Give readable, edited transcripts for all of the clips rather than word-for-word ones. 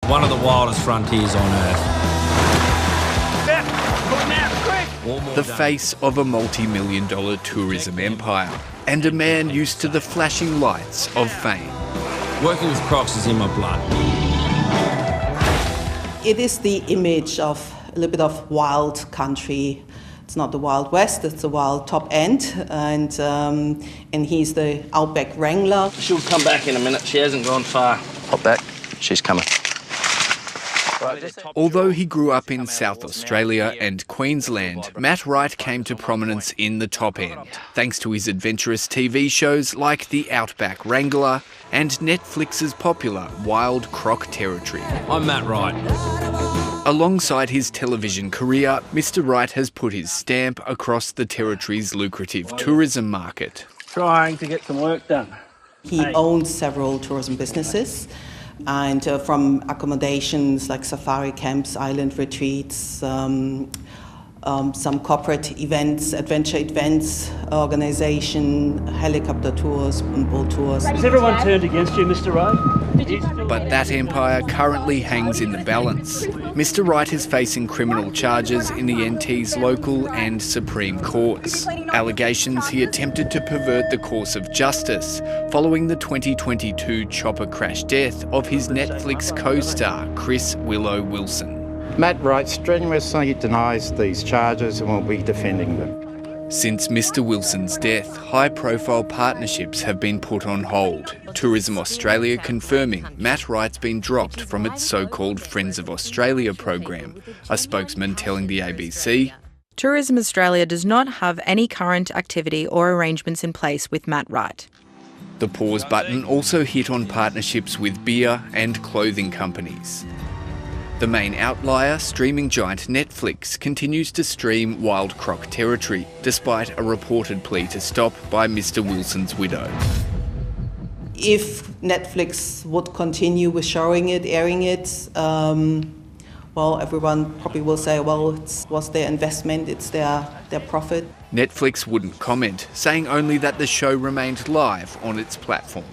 One of the wildest frontiers on earth. The face of a multi-million-dollar tourism empire and a man used to the flashing lights of fame. Working with crocs is in my blood. It is the image of a little bit of wild country. It's not the Wild West, it's the wild top end, and he's the Outback Wrangler. She'll come back in a minute, she hasn't gone far. Hop back, she's coming. Although he grew up in South Australia and Queensland, Matt Wright came to prominence in the top end, thanks to his adventurous TV shows like The Outback Wrangler and Netflix's popular Wild Croc Territory. I'm Matt Wright. Alongside his television career, Mr Wright has put his stamp across the territory's lucrative tourism market. Trying to get some work done. He owns several tourism businesses, and from accommodations like safari camps, island retreats, some corporate events, adventure events, organisation, helicopter tours and boat tours. Has everyone turned against you, Mr Wright? But that empire currently hangs in the balance. Mr Wright is facing criminal charges in the NT's local and Supreme Courts. Allegations he attempted to pervert the course of justice following the 2022 chopper crash death of his Netflix co-star, Willow Wilson. Matt Wright strenuously denies these charges and will be defending them. Since Mr Wilson's death, high-profile partnerships have been put on hold. Tourism Australia confirming Matt Wright's been dropped from its so-called Friends of Australia program, a spokesman telling the ABC. Tourism Australia does not have any current activity or arrangements in place with Matt Wright. The pause button also hit on partnerships with beer and clothing companies. The main outlier, streaming giant Netflix, continues to stream Wild Croc Territory, despite a reported plea to stop by Mr Wilson's widow. If Netflix would continue with showing it, airing it, well, everyone probably will say, well, it was their investment, it's their profit. Netflix wouldn't comment, saying only that the show remained live on its platform.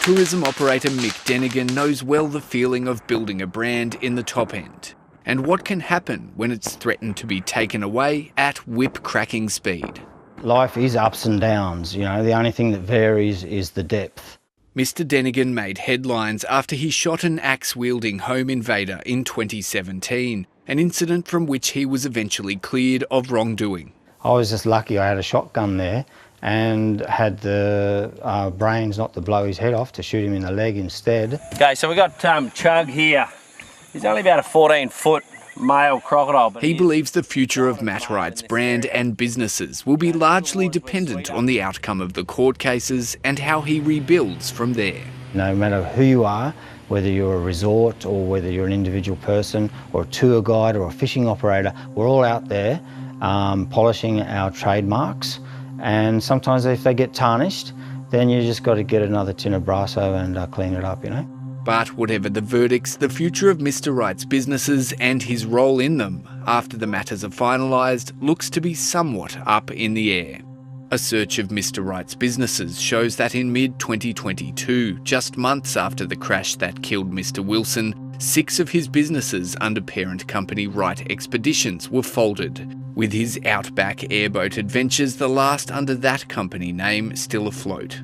Tourism operator Mick Denigan knows well the feeling of building a brand in the top end and what can happen when it's threatened to be taken away at whip-cracking speed. Life is ups and downs, you know, the only thing that varies is the depth. Mr Denigan made headlines after he shot an axe-wielding home invader in 2017, an incident from which he was eventually cleared of wrongdoing. I was just lucky I had a shotgun there and had the brains not to blow his head off, to shoot him in the leg instead. Okay, so we got Chug here. He's only about a 14-foot male crocodile. He believes the future of Matt Wright's brand and businesses will be largely dependent on the outcome of the court cases and how he rebuilds from there. No matter who you are, whether you're a resort or whether you're an individual person or a tour guide or a fishing operator, we're all out there polishing our trademarks. And sometimes if they get tarnished, then you just got to get another tin of Brasso and clean it up, you know. But whatever the verdicts, the future of Mr Wright's businesses and his role in them, after the matters are finalised, looks to be somewhat up in the air. A search of Mr Wright's businesses shows that in mid-2022, just months after the crash that killed Mr Wilson, 6 of his businesses under parent company Wright Expeditions were folded, with his Outback airboat adventures, the last under that company name, still afloat.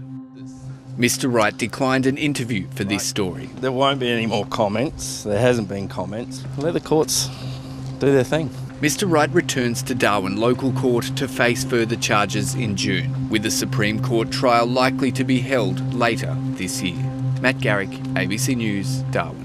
Mr Wright declined an interview for this story. There won't be any more comments. There hasn't been comments. Let the courts do their thing. Mr Wright returns to Darwin Local Court to face further charges in June, with the Supreme Court trial likely to be held later this year. Matt Garrick, ABC News, Darwin.